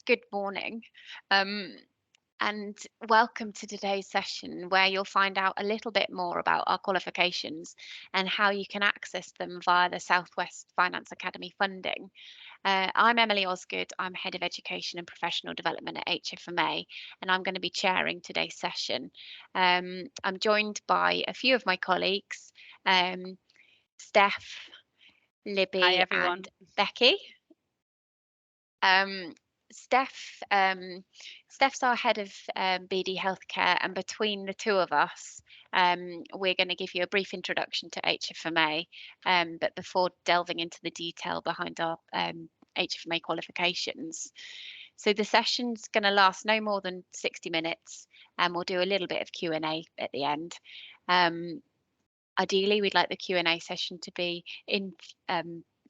Good morning, um, and welcome to today's session where you'll find out a little bit more about our qualifications and how you can access them via the Southwest Finance Academy funding. I'm Emily Osgood. I'm Head of Education and Professional Development at HFMA, and I'm going to be chairing today's session. I'm joined by a few of my colleagues, um, Steph, Hi Libby, and everyone. Becky. Um, Steph's our head of BD Healthcare, and between the two of us, we're going to give you a brief introduction to HFMA. But before delving into the detail behind our HFMA qualifications, so the session's going to last no more than 60 minutes, and we'll do a little bit of Q&A at the end. Ideally, we'd like the Q&A session to be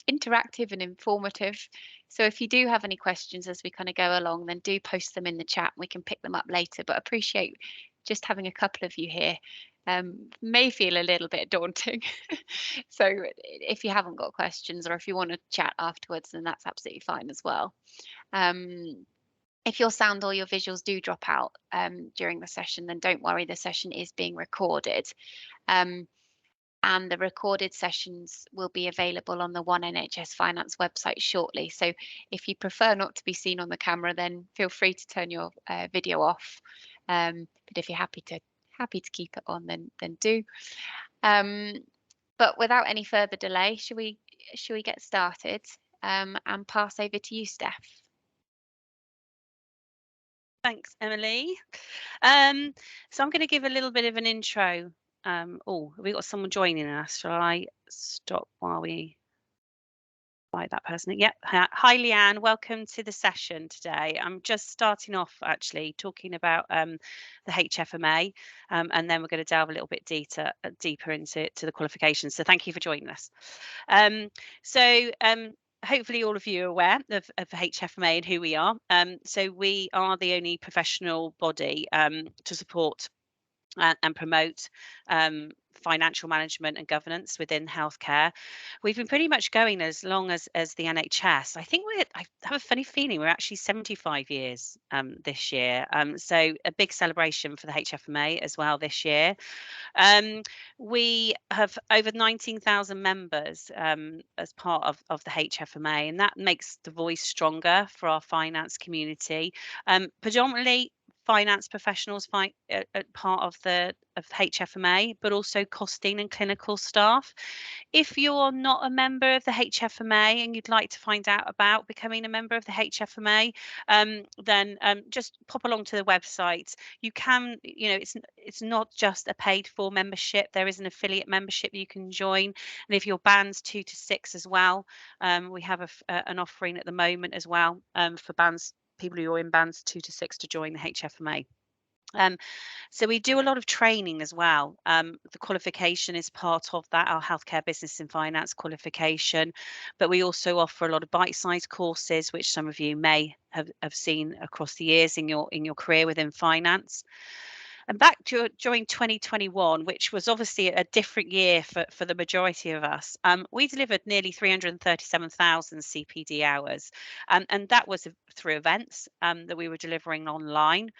interactive and informative. So if you do have any questions as we kind of go along, then do post them in the chat. We can pick them up later, but appreciate just having a couple of you here. May feel a little bit daunting. So if you haven't got questions or if you want to chat afterwards, then that's absolutely fine as well. If your sound or your visuals do drop out during the session, then don't worry, the session is being recorded. And the recorded sessions will be available on the One NHS Finance website shortly. So if you prefer not to be seen on the camera, then feel free to turn your video off. But if you're happy to keep it on, then do. But without any further delay, should we get started and pass over to you, Steph? Thanks, Emily. So I'm going to give a little bit of an intro. We got someone joining us. Shall I stop while we invite that person? Yep. Hi, Leanne. Welcome to the session today. I'm just starting off actually talking about the HFMA, and then we're going to delve a little bit deeper into the qualifications. So thank you for joining us. Hopefully all of you are aware of HFMA and who we are. So we are the only professional body to support and promote financial management and governance within healthcare. We've been pretty much going as long as the NHS. I have a funny feeling we're actually 75 years this year. So a big celebration for the HFMA as well this year. We have over 19,000 members as part of the HFMA, and that makes the voice stronger for our finance community. Predominantly finance professionals part of HFMA, but also costing and clinical staff. If you're not a member of the HFMA and you'd like to find out about becoming a member of the HFMA, then just pop along to the website. You can, it's not just a paid for membership. There is an affiliate membership you can join, and if you're bands 2 to 6 as well, we have an offering at the moment as well for people who are in bands 2 to 6 to join the HFMA. So we do a lot of training as well. The qualification is part of that, our healthcare business and finance qualification, but we also offer a lot of bite-sized courses, which some of you may have seen across the years in your career within finance. And back during 2021, which was obviously a different year for the majority of us, we delivered nearly 337,000 CPD hours. And that was through events that we were delivering online,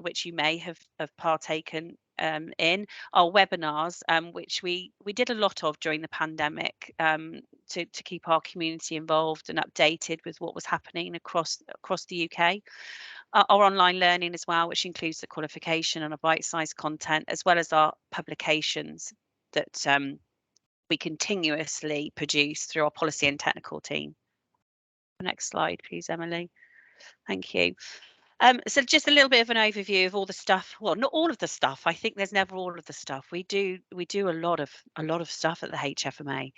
which you may have partaken in our webinars, which we did a lot of during the pandemic to keep our community involved and updated with what was happening across the UK. Our online learning as well, which includes the qualification and a bite-sized content, as well as our publications that we continuously produce through our policy and technical team. Next slide, please, Emily. Thank you. So just a little bit of an overview of all the stuff. Well, not all of the stuff. I think there's never all of the stuff. We do a lot of stuff at the HFMA.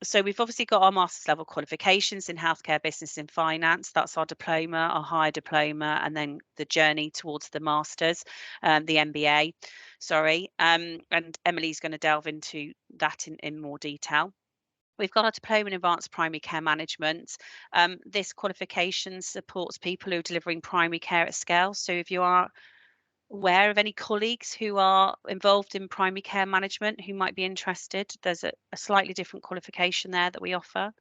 So we've obviously got our master's level qualifications in healthcare business and finance. That's our diploma, our higher diploma, and then the journey towards the masters, the MBA. Sorry. And Emily's going to delve into that in more detail. We've got our diploma in advanced primary care management. This qualification supports people who are delivering primary care at scale. So if you are aware of any colleagues who are involved in primary care management who might be interested, there's a slightly different qualification there that we offer.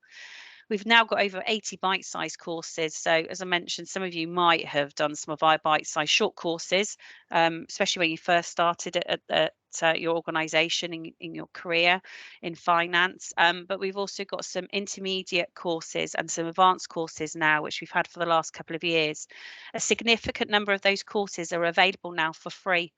We've now got over 80 bite-sized courses. So as I mentioned, some of you might have done some of our bite-sized short courses, especially when you first started at your organisation in your career in finance. But we've also got some intermediate courses and some advanced courses now, which we've had for the last couple of years. A significant number of those courses are available now for free.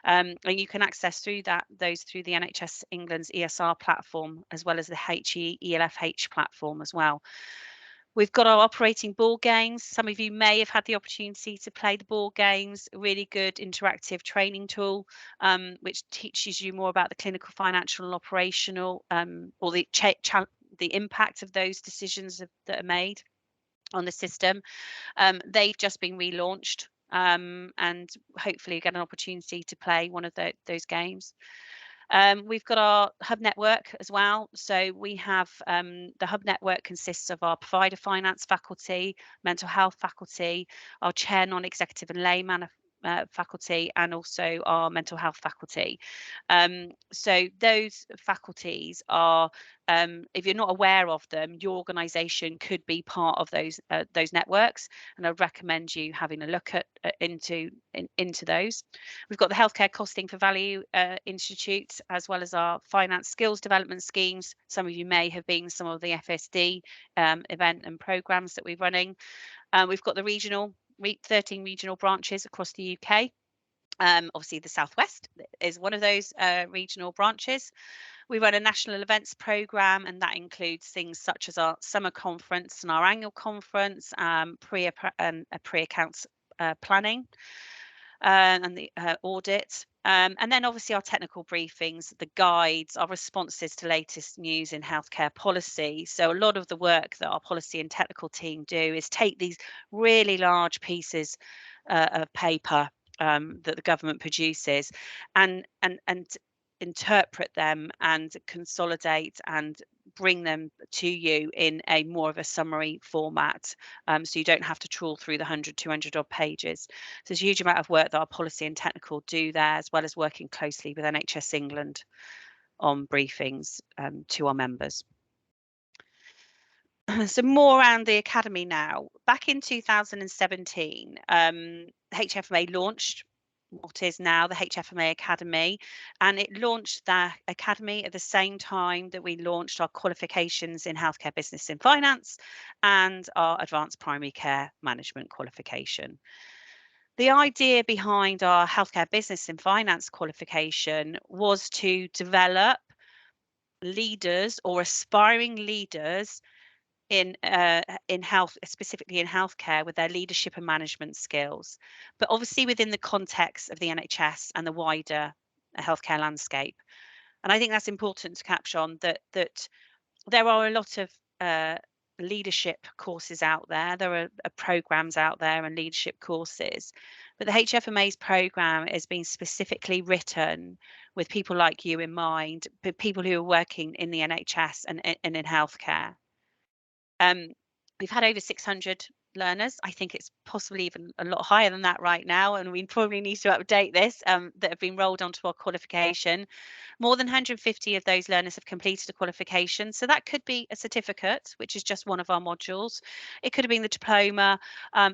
And you can access those through the NHS England's ESR platform, as well as the HELFH platform as well. We've got our operating board games. Some of you may have had the opportunity to play the board games, a really good interactive training tool, which teaches you more about the clinical, financial and operational, or the impact of those decisions that are made on the system. They've just been relaunched, and hopefully you get an opportunity to play one of those games. We've got our hub network as well. So we have the hub network consists of our provider finance faculty, mental health faculty, our chair non-executive and layman faculty, and also our mental health faculty. So those faculties are, if you're not aware of them, your organisation could be part of those networks, and I'd recommend you having a look into those. We've got the Healthcare Costing for Value Institute, as well as our finance skills development schemes. Some of you may have been some of the FSD event and programs that we're running. We've got the 13 regional branches across the UK. Obviously, the Southwest is one of those regional branches. We run a national events program, and that includes things such as our summer conference and our annual conference, pre-accounts planning, and the audit. And then obviously our technical briefings, the guides, our responses to latest news in healthcare policy. So a lot of the work that our policy and technical team do is take these really large pieces of paper that the government produces and interpret them and consolidate and bring them to you in a more of a summary format, so you don't have to trawl through the 100, 200 odd pages. So there's a huge amount of work that our policy and technical do there, as well as working closely with NHS England on briefings to our members. So more around the academy now. Back in 2017, HFMA launched what is now the HFMA Academy, and it launched the academy at the same time that we launched our qualifications in healthcare business and finance and our advanced primary care management qualification. The idea behind our healthcare business and finance qualification was to develop leaders or aspiring leaders in health, specifically in healthcare, with their leadership and management skills, but obviously within the context of the NHS and the wider healthcare landscape. And I think that's important to capture on that there are a lot of leadership courses out there. There are programs out there and leadership courses, but the HFMA's program has been specifically written with people like you in mind, but people who are working in the NHS and in healthcare. We've had over 600 learners. I think it's possibly even a lot higher than that right now, and we probably need to update this, that have been rolled onto our qualification. More than 150 of those learners have completed a qualification. So that could be a certificate, which is just one of our modules. It could have been the diploma,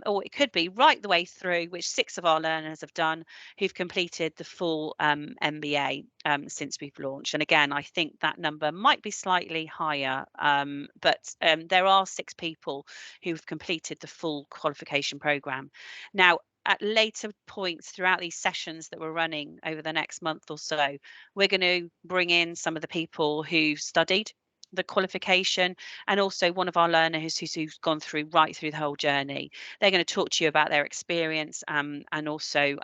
or it could be right the way through, which 6 of our learners have done, who've completed the full MBA since we've launched. And again, I think that number might be slightly higher, but there are 6 people who've completed the full qualification program. Now, at later points throughout these sessions that we're running over the next month or so, we're going to bring in some of the people who've studied the qualification, and also one of our learners who's gone right through the whole journey. They're going to talk to you about their experience, and also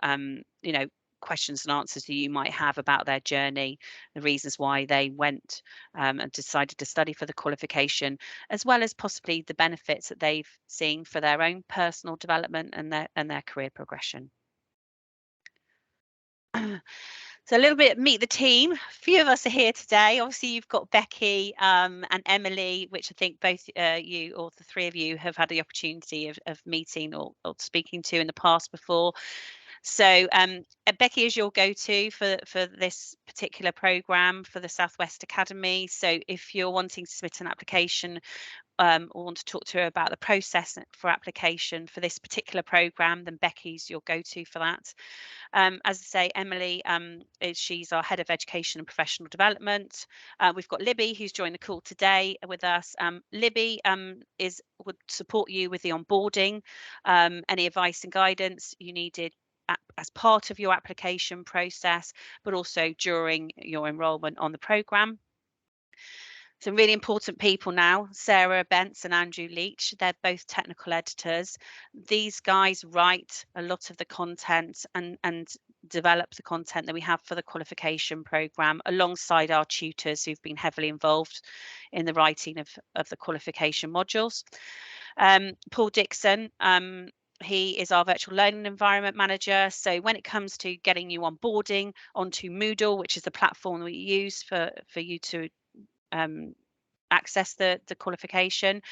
questions and answers that you might have about their journey, the reasons why they went and decided to study for the qualification, as well as possibly the benefits that they've seen for their own personal development and their career progression. So a little bit meet the team. A few of us are here today. Obviously, you've got Becky and Emily, which I think both you, or the 3 of you, have had the opportunity of meeting or speaking to in the past before. So Becky is your go-to for this particular program for the Southwest Academy. So if you're wanting to submit an application or want to talk to her about the process for application for this particular program, then Becky's your go-to for that. As I say, Emily she's our head of education and professional development. We've got Libby, who's joined the call today with us. Libby would support you with the onboarding, any advice and guidance you needed as part of your application process, but also during your enrolment on the program. Some really important people now, Sarah Bentz and Andrew Leach. They're both technical editors. These guys write a lot of the content and develop the content that we have for the qualification program alongside our tutors who've been heavily involved in the writing of the qualification modules. Paul Dixon, he is our virtual learning environment manager. So when it comes to getting you onboarding onto Moodle, which is the platform we use for you to access the qualification,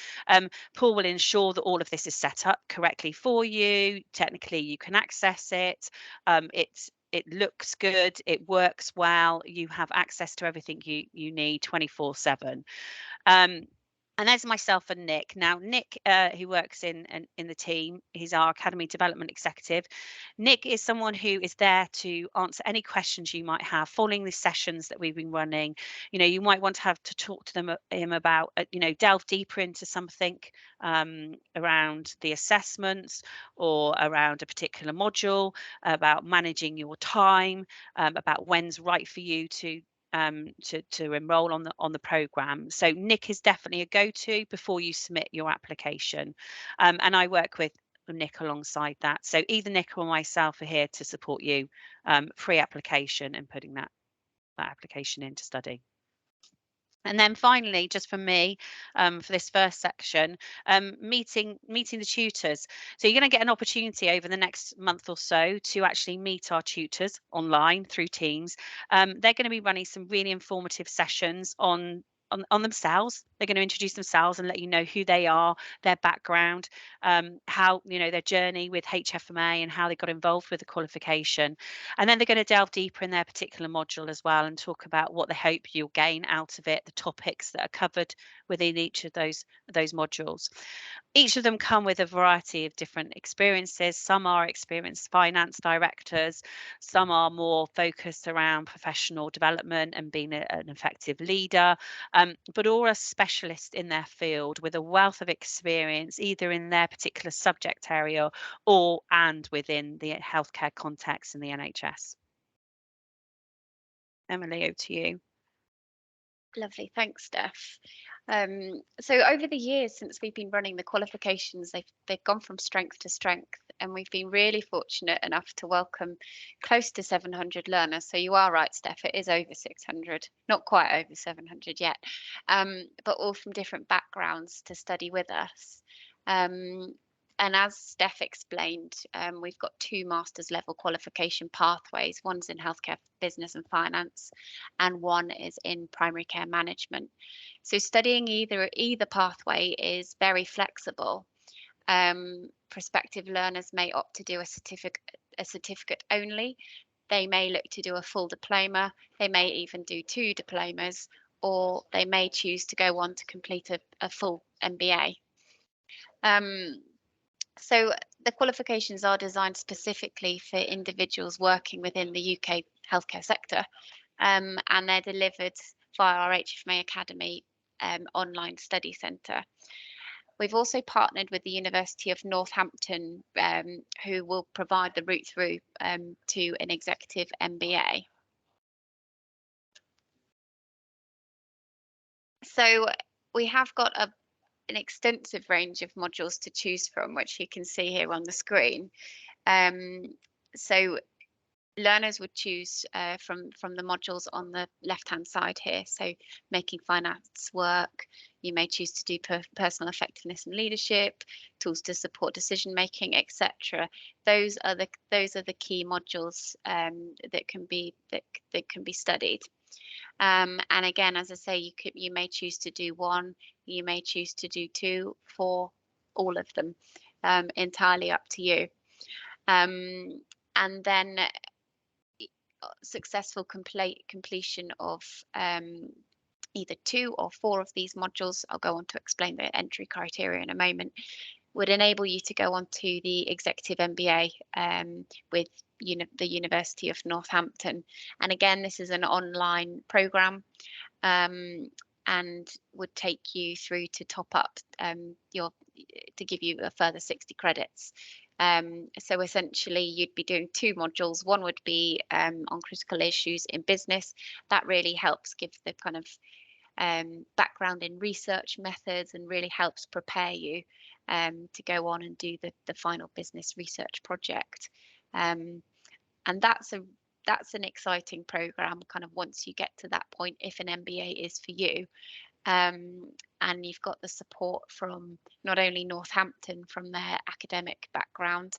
Paul will ensure that all of this is set up correctly for you. Technically, you can access it. It looks good. It works well. You have access to everything you need 24/7. And there's myself and Nick. Now, Nick, who works in the team, he's our Academy Development Executive. Nick is someone who is there to answer any questions you might have following the sessions that we've been running. You know, you might want to have to talk to him about, delve deeper into something around the assessments or around a particular module, about managing your time, about when's right for you to enroll on the program. So Nick is definitely a go-to before you submit your application, and I work with Nick alongside that. So either Nick or myself are here to support you pre-application and putting that application into study. And then finally, just for me, for this first section, meeting the tutors. So you're going to get an opportunity over the next month or so to actually meet our tutors online through Teams. They're going to be running some really informative sessions on themselves. They're going to introduce themselves and let you know who they are, their background, how, their journey with HFMA and how they got involved with the qualification. And then they're going to delve deeper in their particular module as well and talk about what they hope you'll gain out of it, the topics that are covered within each of those modules. Each of them come with a variety of different experiences. Some are experienced finance directors, some are more focused around professional development and being an effective leader, but all are specialists in their field with a wealth of experience, either in their particular subject area and within the healthcare context in the NHS. Emily, over to you. Lovely, thanks, Steph. So over the years since we've been running the qualifications, they've gone from strength to strength, and we've been really fortunate enough to welcome close to 700 learners. So you are right, Steph, it is over 600, not quite over 700 yet, but all from different backgrounds to study with us. And as Steph explained, we've got 2 master's level qualification pathways. One's in healthcare business and finance, and one is in primary care management. So studying either pathway is very flexible. Prospective learners may opt to do a certificate only. They may look to do a full diploma. They may even do 2 diplomas, or they may choose to go on to complete a full MBA. So the qualifications are designed specifically for individuals working within the UK healthcare sector, and they're delivered via our HFMA Academy online study centre. We've also partnered with the University of Northampton, who will provide the route through to an executive MBA. So we have got an extensive range of modules to choose from, which you can see here on the screen. So learners would choose from the modules on the left-hand side here. So making finance work. You may choose to do personal effectiveness and leadership, tools to support decision making, etc. Those are the key modules that can be studied. And again, as I say, you may choose to do 1, you may choose to do 2, 4, all of them, entirely up to you. and then successful completion of either 2 or 4 of these modules, I'll go on to explain the entry criteria in a moment, would enable you to go on to the Executive MBA with the University of Northampton. And again, this is an online program, and would take you through to top up to give you a further 60 credits. So essentially, you'd be doing 2 modules. One would be on critical issues in business. That really helps give the kind of background in research methods and really helps prepare you to go on and do the final business research project. And that's an exciting program kind of once you get to that point, if an MBA is for you. And you've got the support from not only Northampton from their academic background,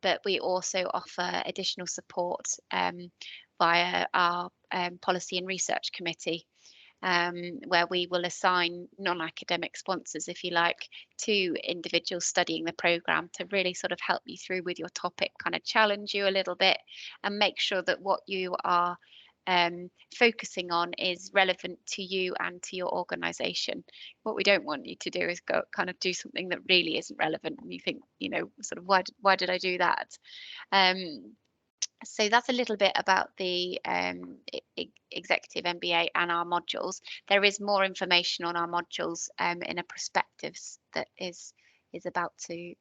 but we also offer additional support via our policy and research committee, where we will assign non-academic sponsors, if you like, to individuals studying the programme to really sort of help you through with your topic, kind of challenge you a little bit and make sure that what you are focusing on is relevant to you and to your organisation. What we don't want you to do is go kind of do something that really isn't relevant and you think, sort of why did I do that? So that's a little bit about the Executive MBA and our modules. There is more information on our modules in a prospectus that is about to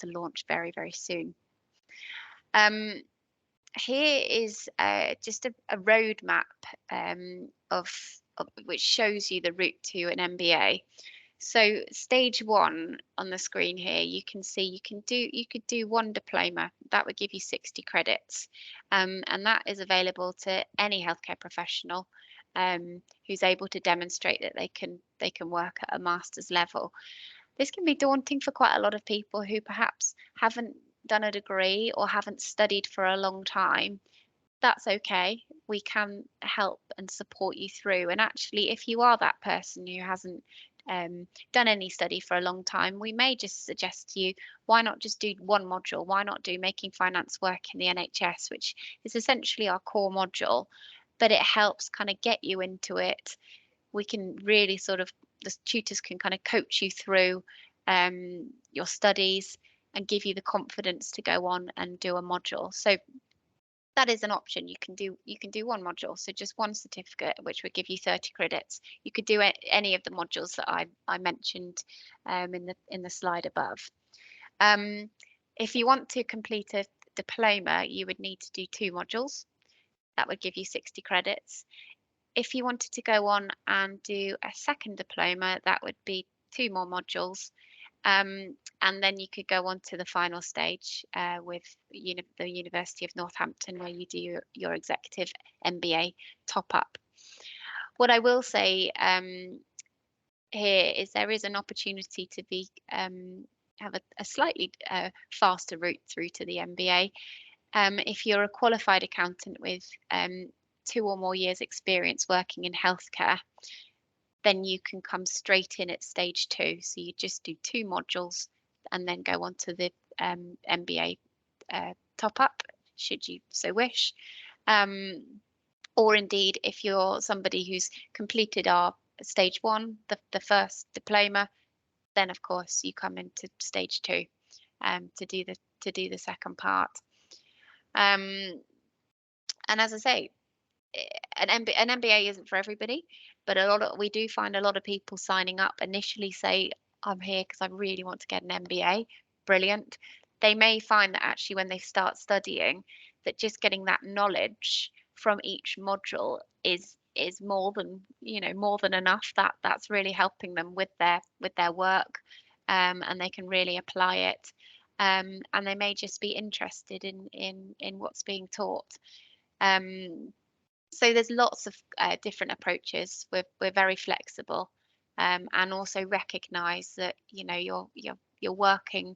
launch very, very soon. Here is just a roadmap of which shows you the route to an MBA. So stage 1 on the screen here, you can see you could do 1 diploma. That would give you 60 credits, and that is available to any healthcare professional who's able to demonstrate that they can work at a master's level. This can be daunting for quite a lot of people who perhaps haven't done a degree or haven't studied for a long time. That's okay. We can help and support you through. And actually, if you are that person who hasn't done any study for a long time, we may just suggest to you, why not just do 1 module? Why not do Making Finance Work in the NHS, which is essentially our core module, but it helps kind of get you into it. We can really sort of, the tutors can kind of coach you through your studies and give you the confidence to go on and do a module. So that is an option. You can do 1 module, so just 1 certificate, which would give you 30 credits. You could do any of the modules that I mentioned in the slide above. If you want to complete a diploma, you would need to do 2 modules. That would give you 60 credits. If you wanted to go on and do a second diploma, that would be 2 more modules. And then you could go on to the final stage with the University of Northampton, where you do your Executive MBA top up. What I will say here is there is an opportunity to be have a slightly faster route through to the MBA. If you're a qualified accountant with 2 or more years experience working in healthcare, then you can come straight in at stage 2. So you just do 2 modules and then go on to the MBA top up, should you so wish. Or indeed, if you're somebody who's completed our stage 1, the first diploma, then of course you come into stage 2 to do the second part. And as I say, an MBA isn't for everybody, but we do find a lot of people signing up initially say, I'm here because I really want to get an MBA. Brilliant. They may find that actually when they start studying, that just getting that knowledge from each module is more than enough. That's really helping them with their work, and they can really apply it. And they may just be interested in what's being taught. So there's lots of different approaches. We're very flexible, and also recognise that you're working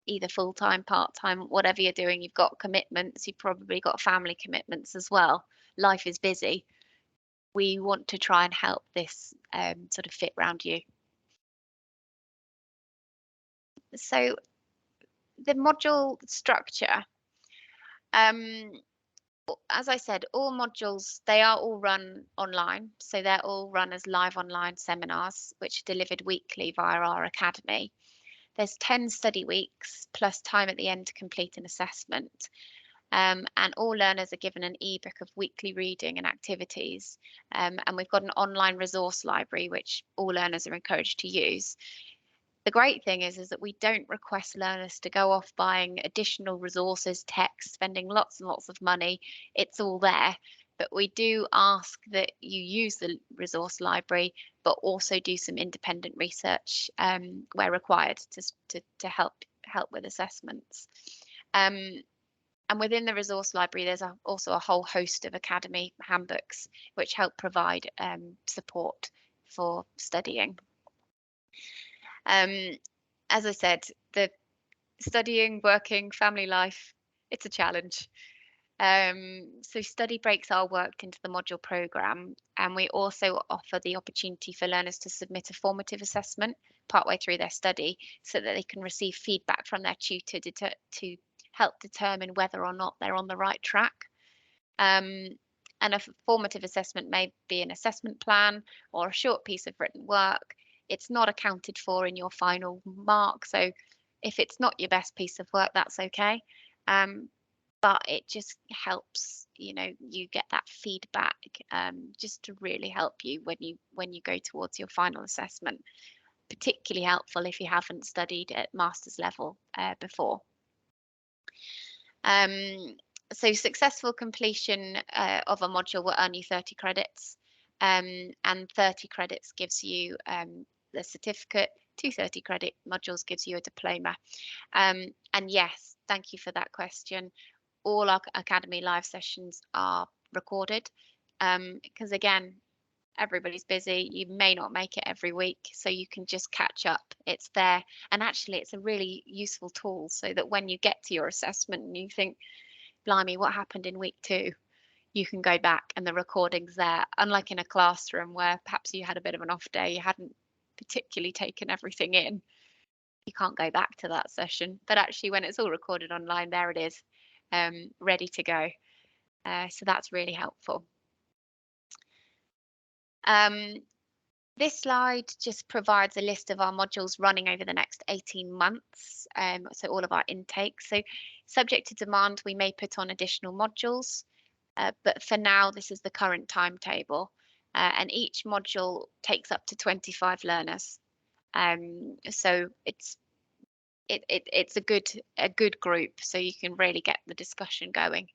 either full time, part time, whatever you're doing. You've got commitments. You've probably got family commitments as well. Life is busy. We want to try and help this sort of fit around you. So the module structure. Um, as I said, all modules, they are all run online. So they're all run as live online seminars, which are delivered weekly via our academy. There's 10 study weeks plus time at the end to complete an assessment. And all learners are given an ebook of weekly reading and activities. And we've got an online resource library, which all learners are encouraged to use. The great thing is that we don't request learners to go off buying additional resources, text, spending lots and lots of money. It's all there. But we do ask that you use the resource library, but also do some independent research where required to help with assessments. And within the resource library, there's also a whole host of academy handbooks which help provide support for studying. As I said, the studying, working, family life, it's a challenge. So study breaks are worked into the module programme, and we also offer the opportunity for learners to submit a formative assessment partway through their study so that they can receive feedback from their tutor to help determine whether or not they're on the right track. Um, and a formative assessment may be an assessment plan or a short piece of written work. It's not accounted for in your final mark. So if it's not your best piece of work, that's okay. But it just helps, you get that feedback just to really help you when you go towards your final assessment. Particularly helpful if you haven't studied at master's level before. Um, so successful completion of a module will earn you 30 credits, and 30 credits gives you the certificate. 230 credit modules gives you a diploma. And yes, thank you for that question. All our Academy live sessions are recorded because again, everybody's busy. You may not make it every week, so you can just catch up. It's there. And actually, it's a really useful tool so that when you get to your assessment and you think, blimey, what happened in week 2? You can go back and the recording's there. Unlike in a classroom where perhaps you had a bit of an off day, you hadn't particularly taken everything in. You can't go back to that session. But actually, when it's all recorded online, there it is, ready to go. So that's really helpful. This slide just provides a list of our modules running over the next 18 months, so all of our intakes. So subject to demand, we may put on additional modules, but for now, this is the current timetable. And each module takes up to 25 learners. So it's a good group, so you can really get the discussion going.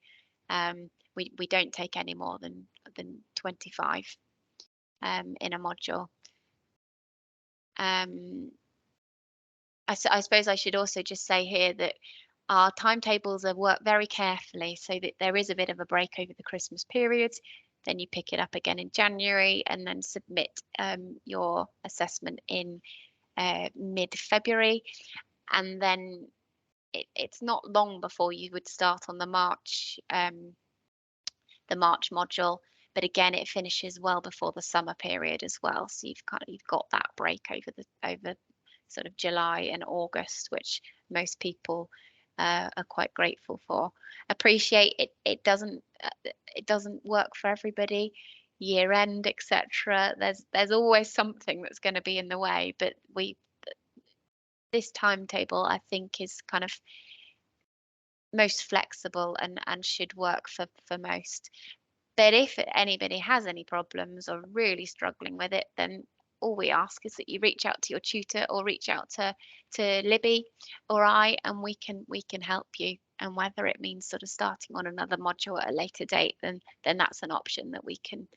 We don't take any more than 25 in a module. I suppose I should also just say here that our timetables are worked very carefully so that there is a bit of a break over the Christmas period. Then you pick it up again in January and then submit your assessment in mid-February. And then it's not long before you would start on the March module. But again, it finishes well before the summer period as well. So you've got that break over sort of July and August, which most people are quite grateful for. Appreciate it. It doesn't work for everybody. Year end, etc. There's always something that's going to be in the way, but this timetable I think is kind of most flexible and should work for most. But if anybody has any problems or really struggling with it, then all we ask is that you reach out to your tutor or reach out to Libby or I, and we can help you. And whether it means sort of starting on another module at a later date, then that's an option that we can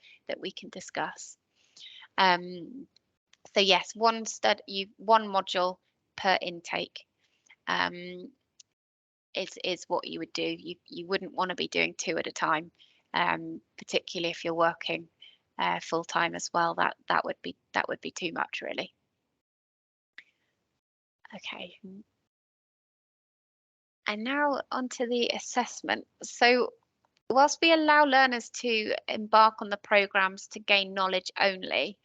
discuss. So yes, one module per intake. Is what you would do. You wouldn't want to be doing 2 at a time, particularly if you're working full time as well. That would be too much, really. Okay. And now onto the assessment. So whilst we allow learners to embark on the programs to gain knowledge only,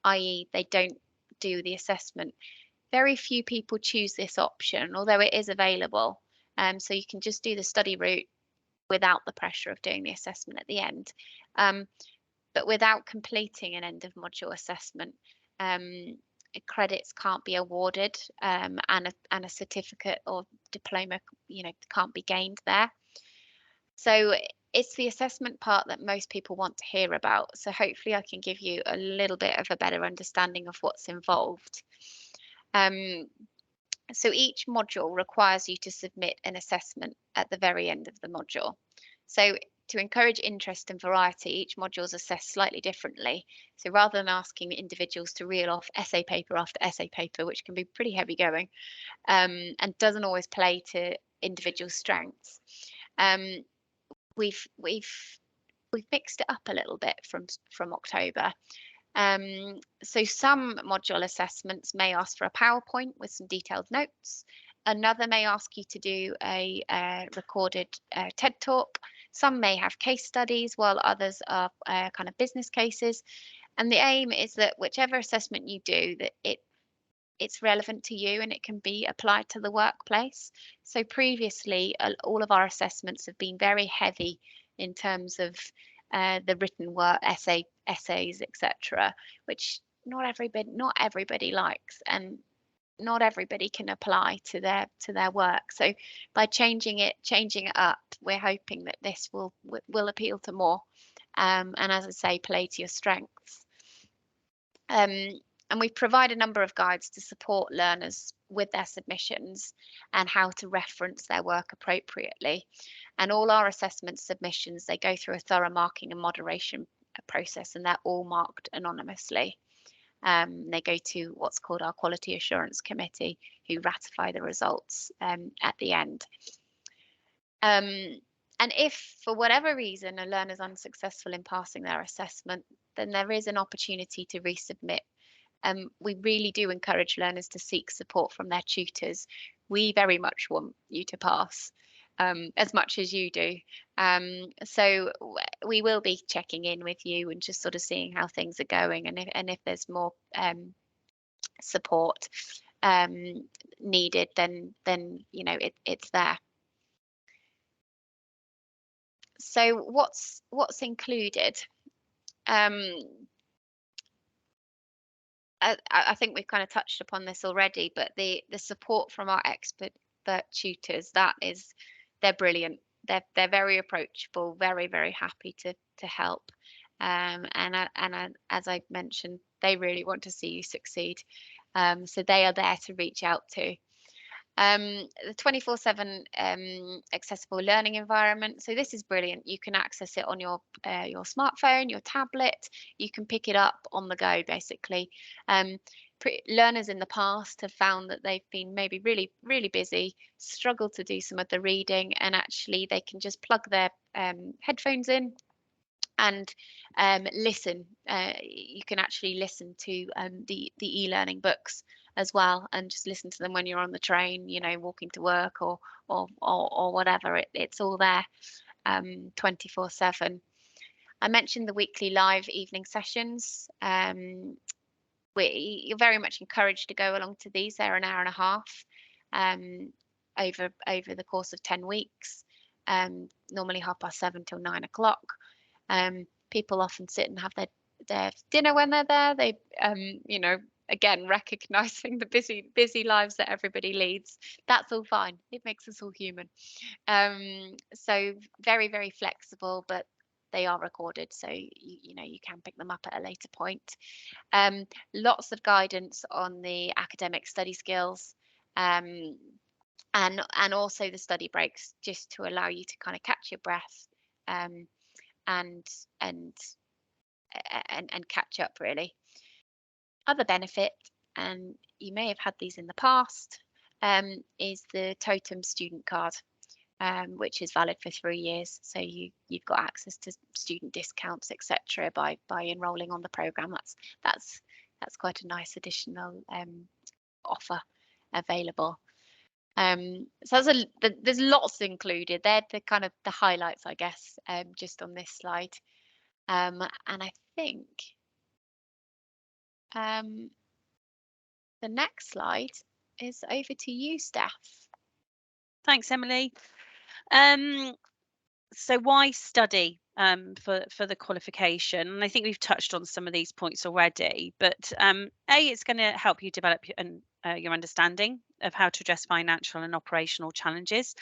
i.e. they don't do the assessment, very few people choose this option, although it is available. So you can just do the study route without the pressure of doing the assessment at the end. But without completing an end of module assessment, um, credits can't be awarded, and a certificate or diploma, can't be gained there. So it's the assessment part that most people want to hear about. So hopefully I can give you a little bit of a better understanding of what's involved. Um, so each module requires you to submit an assessment at the very end of the module. So to encourage interest and variety, each module is assessed slightly differently. So rather than asking individuals to reel off essay paper after essay paper, which can be pretty heavy going, and doesn't always play to individual strengths, um, we've mixed it up a little bit from October. So some module assessments may ask for a PowerPoint with some detailed notes. Another may ask you to do a recorded TED talk. Some may have case studies, while others are kind of business cases. And the aim is that whichever assessment you do, that it's relevant to you and it can be applied to the workplace. So previously, all of our assessments have been very heavy in terms of the written work, essays, etc., which not everybody likes, and not everybody can apply to their work. So by changing it up, we're hoping that this will appeal to more, and as I say, play to your strengths. And we provide a number of guides to support learners with their submissions and how to reference their work appropriately. And all our assessment submissions, they go through a thorough marking and moderation process, and they're all marked anonymously. They go to what's called our Quality Assurance Committee, who ratify the results at the end. And if, for whatever reason, a learner is unsuccessful in passing their assessment, then there is an opportunity to resubmit. We really do encourage learners to seek support from their tutors. We very much want you to pass, as much as you do. So we will be checking in with you and just sort of seeing how things are going, and if there's more support needed, then it's there. So what's included? I think we've kind of touched upon this already, but the support from our expert tutors, they're brilliant. They're very approachable, very, very happy to help. As I mentioned, they really want to see you succeed. So they are there to reach out to. The 24/7 accessible learning environment. So this is brilliant. You can access it on your smartphone, your tablet. You can pick it up on the go, basically. Learners in the past have found that they've been maybe really, really busy, struggled to do some of the reading, and actually they can just plug their headphones in and listen. You can actually listen to the e-learning books as well, and just listen to them when you're on the train, walking to work or whatever. It's all there 24/7. I mentioned the weekly live evening sessions. You're very much encouraged to go along to these. They're an hour and a half over the course of 10 weeks, normally 7:30 till 9 o'clock. People often sit and have their dinner when they're there. They, again, recognizing the busy lives that everybody leads. That's all fine. It makes us all human. So very, very flexible, but they are recorded, so you can pick them up at a later point. Lots of guidance on the academic study skills. And also the study breaks, just to allow you to kind of catch your breath, and catch up, really. Other benefit, and you may have had these in the past, is the Totem student card, which is valid for 3 years. So you've got access to student discounts, etc., by enrolling on the program. That's quite a nice additional offer available. So there's lots included. They're the kind of the highlights, I guess, just on this slide. And I think the next slide is over to you, Steph. Thanks, Emily. Um, So why study for the qualification? And I think we've touched on some of these points already. But it's going to help you develop your understanding of how to address financial and operational challenges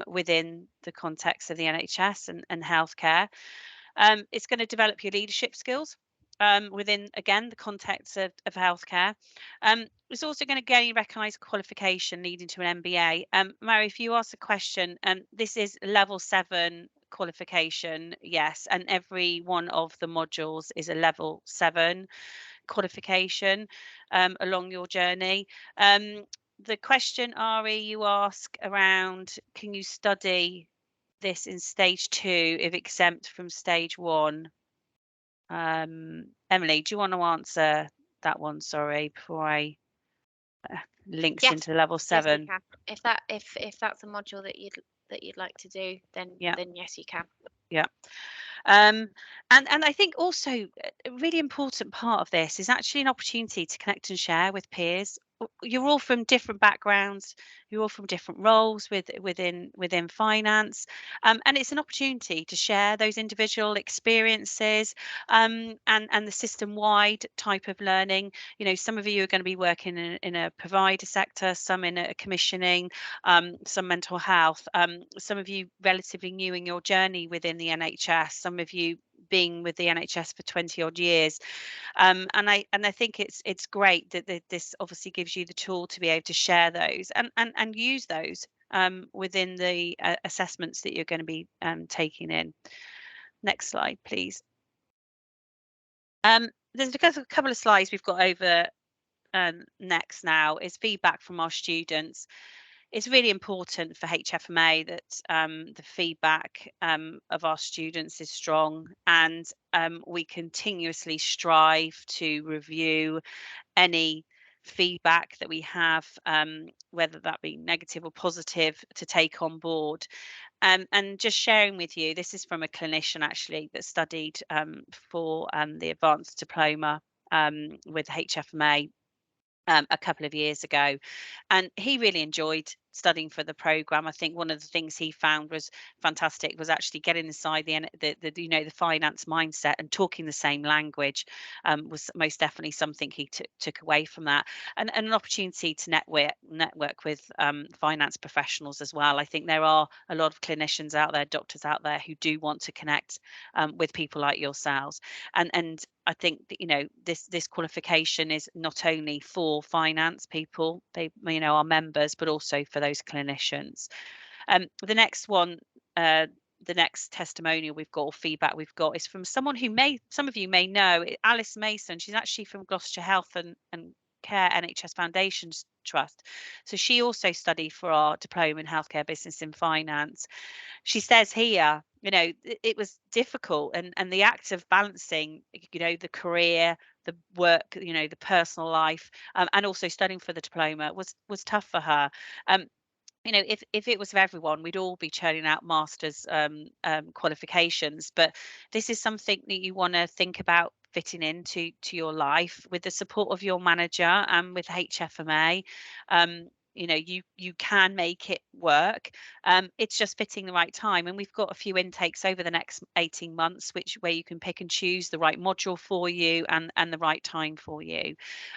within the context of the NHS and healthcare. It's going to develop your leadership skills within, again, the context of healthcare. It's also going to gain recognised qualification leading to an MBA. Mary, if you ask a question, this is level 7 qualification, yes, and every one of the modules is a level 7 qualification along your journey. The question, Ari, you ask around, can you study this in stage 2 if exempt from stage 1? Emily, do you want to answer that one? Sorry, before I links Yes, into level yes, you 7. can. If that's a module that you'd like to do, Yeah, then yes, you can. yeah. Um, and I think also a really important part of this is actually an opportunity to connect and share with peers. You're all from different backgrounds, you're all from different roles within finance, and it's an opportunity to share those individual experiences and the system wide type of learning. You know, some of you are going to be working in a provider sector, some in a commissioning, some mental health, some of you relatively new in your journey within the NHS, some of you being with the NHS for 20 odd years. And I think it's great that this obviously gives you the tool to be able to share those and use those within the assessments that you're going to be taking in. Next slide, please. There's a couple of slides we've got over next now is feedback from our students. It's really important for HFMA that the feedback of our students is strong, and we continuously strive to review any feedback that we have, whether that be negative or positive, to take on board. And just sharing with you, this is from a clinician actually that studied for the advanced diploma with HFMA a couple of years ago, and he really enjoyed studying for the program. I think one of the things he found was fantastic was actually getting inside the the finance mindset and talking the same language was most definitely something he took away from that, and an opportunity to network with finance professionals as well. I think there are a lot of clinicians out there, doctors out there, who do want to connect with people like yourselves, and I think that this qualification is not only for finance people, they our members, but also for those clinicians. The next one, the next testimonial we've got or feedback we've got is from someone who some of you may know, Alice Mason. She's actually from Gloucestershire Health and Care NHS Foundations Trust. So she also studied for our diploma in healthcare business and finance. She says here, it was difficult, and the act of balancing, the career, the work, the personal life, and also studying for the diploma was tough for her. Um, if it was for everyone, we'd all be churning out masters qualifications. But this is something that you want to think about fitting into your life with the support of your manager and with HFMA. You can make it work. It's just fitting the right time, and we've got a few intakes over the next 18 months, where you can pick and choose the right module for you and the right time for you.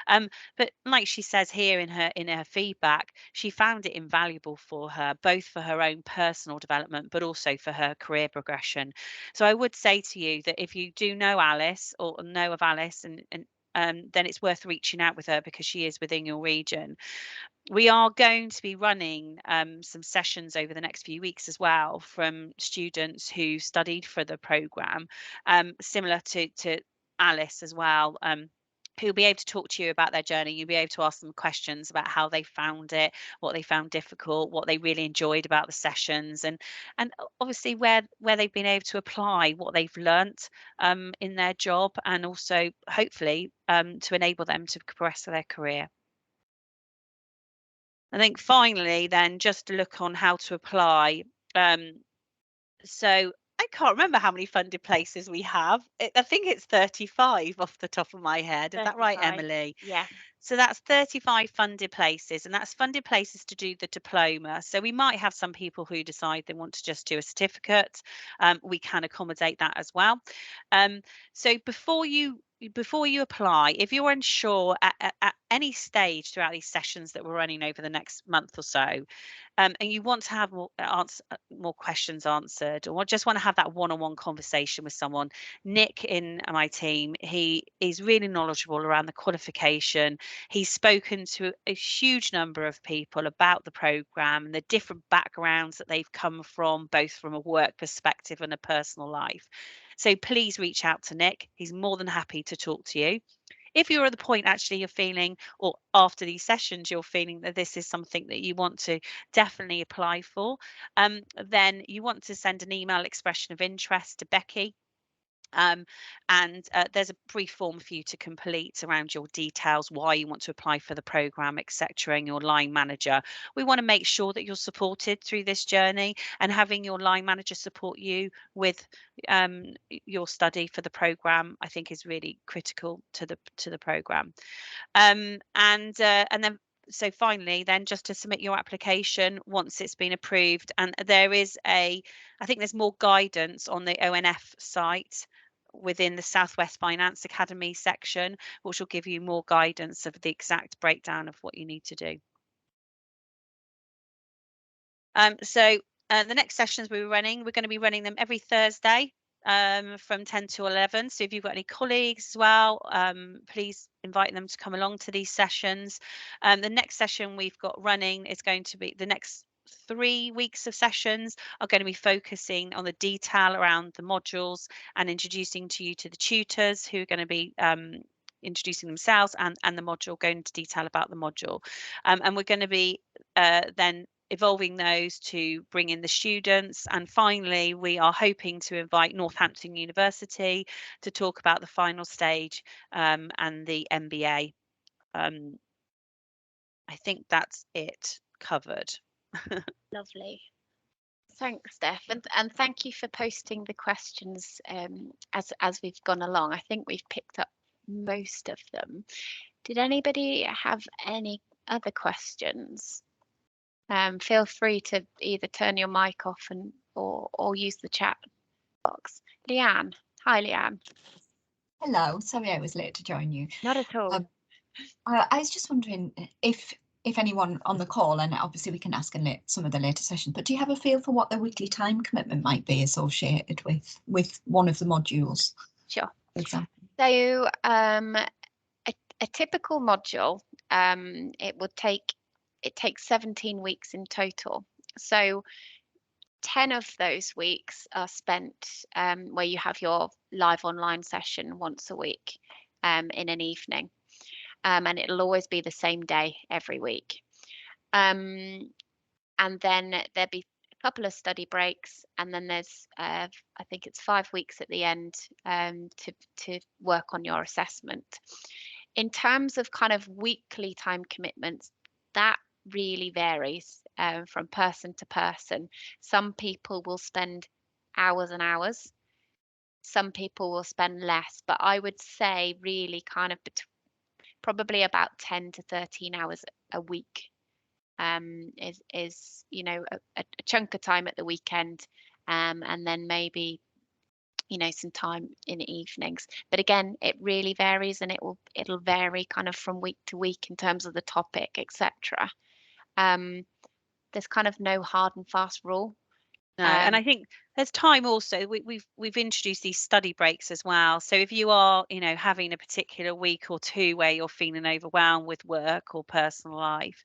But like she says here in her feedback, she found it invaluable for her, both for her own personal development, but also for her career progression. So I would say to you that if you do know Alice or know of Alice, and then it's worth reaching out with her because she is within your region. We are going to be running some sessions over the next few weeks as well from students who studied for the programme, similar to Alice as well. Who'll be able to talk to you about their journey. You'll be able to ask them questions about how they found it, what they found difficult, what they really enjoyed about the sessions, and obviously where they've been able to apply what they've learnt in their job, and also hopefully to enable them to progress their career. I think finally, then, just to look on how to apply. So I can't remember how many funded places we have. I think it's 35 off the top of my head. Is that right, 35. Emily? Yeah. So that's 35 funded places, and that's funded places to do the diploma. So we might have some people who decide they want to just do a certificate. We can accommodate that as well. So before you apply, if you're unsure at any stage throughout these sessions that we're running over the next month or so, and you want to have more questions answered, or just want to have that one-on-one conversation with someone, Nick in my team, he is really knowledgeable around the qualification. He's spoken to a huge number of people about the programme and the different backgrounds that they've come from, both from a work perspective and a personal life. So please reach out to Nick. He's more than happy to talk to you. If you're at the point actually you're feeling, or after these sessions you're feeling that this is something that you want to definitely apply for, then you want to send an email expression of interest to Becky. And there's a brief form for you to complete around your details, why you want to apply for the programme, etc., and your line manager. We want to make sure that you're supported through this journey, and having your line manager support you with your study for the programme, I think, is really critical to the programme. And then so finally, then, just to submit your application once it's been approved, and I think there's more guidance on the ONF site within the Southwest Finance Academy section, which will give you more guidance of the exact breakdown of what you need to do. So the next sessions we're going to be running them every Thursday from 10 to 11. So if you've got any colleagues as well, please invite them to come along to these sessions. The next session we've got running is going to be the next 3 weeks of sessions are going to be focusing on the detail around the modules and introducing to you to the tutors who are going to be introducing themselves and the module, going into detail about the module. And we're going to be then evolving those to bring in the students. And finally, we are hoping to invite Northampton University to talk about the final stage and the MBA. I think that's it covered. Lovely. Thanks, Steph, and thank you for posting the questions as we've gone along. I think we've picked up most of them. Did anybody have any other questions? Feel free to either turn your mic off or use the chat box. Leanne. Hi, Leanne. Hello, sorry I was late to join you. Not at all. I was just wondering if anyone on the call, and obviously we can ask in some of the later sessions, but do you have a feel for what the weekly time commitment might be associated with one of the modules? Sure. For example. So a typical module, it takes 17 weeks in total. So 10 of those weeks are spent where you have your live online session once a week in an evening. And it'll always be the same day every week. And then there'll be a couple of study breaks, and then there's I think it's 5 weeks at the end to work on your assessment. In terms of kind of weekly time commitments, that really varies from person to person. Some people will spend hours and hours. Some people will spend less, but I would say really kind of probably about 10 to 13 hours a week is a chunk of time at the weekend, and then maybe some time in the evenings. But again, it really varies, and it'll vary kind of from week to week in terms of the topic, etc. There's kind of no hard and fast rule. No, and I think there's time also. We've introduced these study breaks as well. So if you are, having a particular week or two where you're feeling overwhelmed with work or personal life,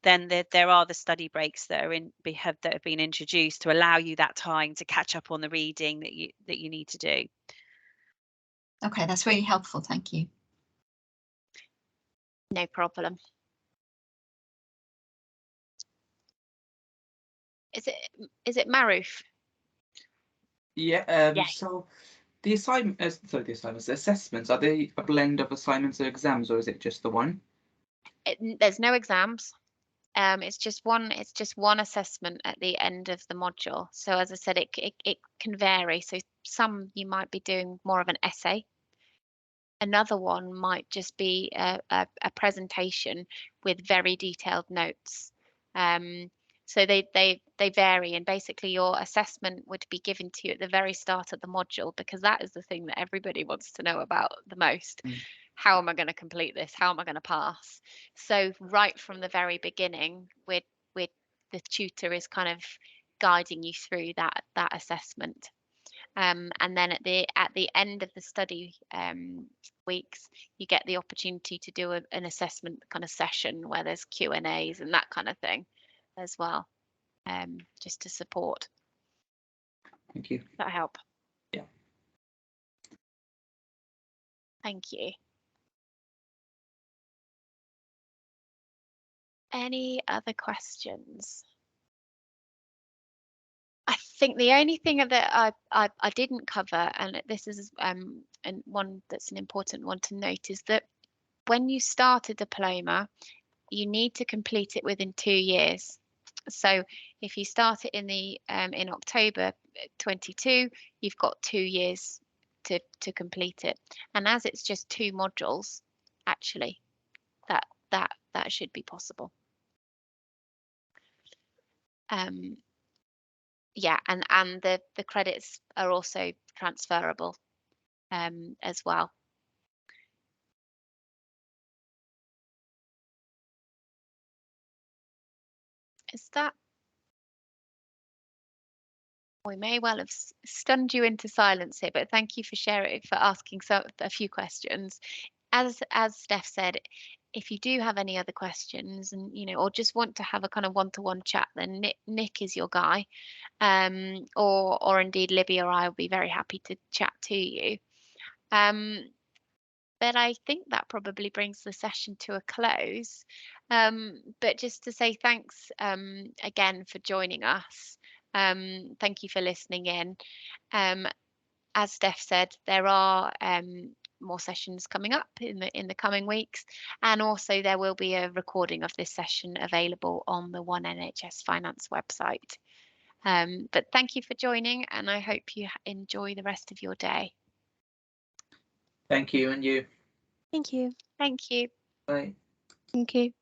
then there are the study breaks that have been introduced to allow you that time to catch up on the reading that you need to do. Okay, that's really helpful. Thank you. No problem. Is it Maruf? Yeah. Yes. So the assessments, are they a blend of assignments and exams, or is it just the one? There's no exams. It's just one assessment at the end of the module. So as I said, it can vary. So some you might be doing more of an essay. Another one might just be a presentation with very detailed notes. So they vary, and basically your assessment would be given to you at the very start of the module, because that is the thing that everybody wants to know about the most. How am I going to complete this? How am I going to pass? So right from the very beginning, with the tutor is kind of guiding you through that assessment. And then at the end of the study weeks, you get the opportunity to do an assessment kind of session where there's Q&As and that kind of thing as well, just to support. Thank you. Does that help? Yeah. Thank you. Any other questions? I think the only thing that I didn't cover, and this is and one that's an important one to note, is that when you start a diploma, you need to complete it within 2 years. So if you start it in October 22, you've got 2 years to complete it. And as it's just 2 modules, actually, that should be possible. Yeah, and the credits are also transferable as well. Is that? We may well have stunned you into silence here, but thank you for asking a few questions. As Steph said, if you do have any other questions, and or just want to have a kind of one-to-one chat, then Nick is your guy, or indeed Libby or I will be very happy to chat to you. But I think that probably brings the session to a close. But just to say thanks again for joining us. Thank you for listening in. As Steph said, there are more sessions coming up in the coming weeks, and also there will be a recording of this session available on the One NHS Finance website. But thank you for joining, and I hope you enjoy the rest of your day. Thank you, and you. Thank you. Thank you. Bye. Thank you.